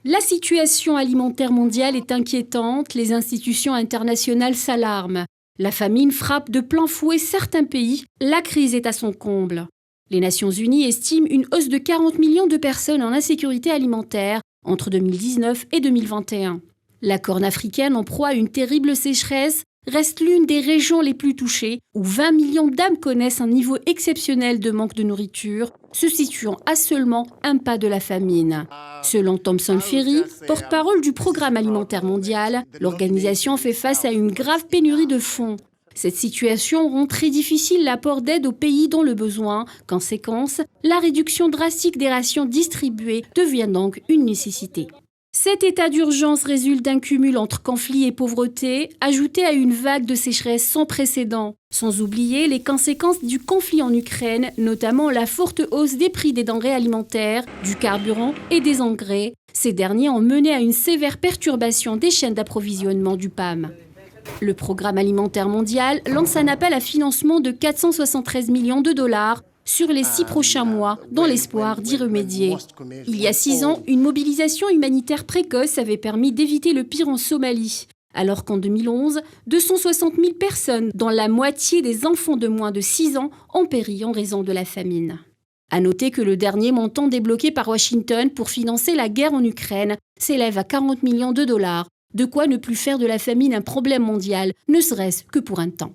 La situation alimentaire mondiale est inquiétante, les institutions internationales s'alarment. La famine frappe de plein fouet certains pays, la crise est à son comble. Les Nations Unies estiment une hausse de 40 millions de personnes en insécurité alimentaire entre 2019 et 2021. La Corne africaine, en proie à une terrible sécheresse, reste l'une des régions les plus touchées, où 20 millions d'âmes connaissent un niveau exceptionnel de manque de nourriture, se situant à seulement un pas de la famine. Selon Thomson Ferry, porte-parole du Programme alimentaire mondial, l'organisation fait face à une grave pénurie de fonds. Cette situation rend très difficile l'apport d'aide aux pays dont le besoin. Conséquence, la réduction drastique des rations distribuées devient donc une nécessité. Cet état d'urgence résulte d'un cumul entre conflits et pauvreté, ajouté à une vague de sécheresse sans précédent. Sans oublier les conséquences du conflit en Ukraine, notamment la forte hausse des prix des denrées alimentaires, du carburant et des engrais. Ces derniers ont mené à une sévère perturbation des chaînes d'approvisionnement du PAM. Le Programme alimentaire mondial lance un appel à financement de 473 millions de dollars sur les 6 prochains mois, dans l'espoir d'y remédier. Il y a 6 ans, une mobilisation humanitaire précoce avait permis d'éviter le pire en Somalie. Alors qu'en 2011, 260 000 personnes, dont la moitié des enfants de moins de 6 ans, ont péri en raison de la famine. À noter que le dernier montant débloqué par Washington pour financer la guerre en Ukraine s'élève à 40 millions de dollars, de quoi ne plus faire de la famine un problème mondial, ne serait-ce que pour un temps.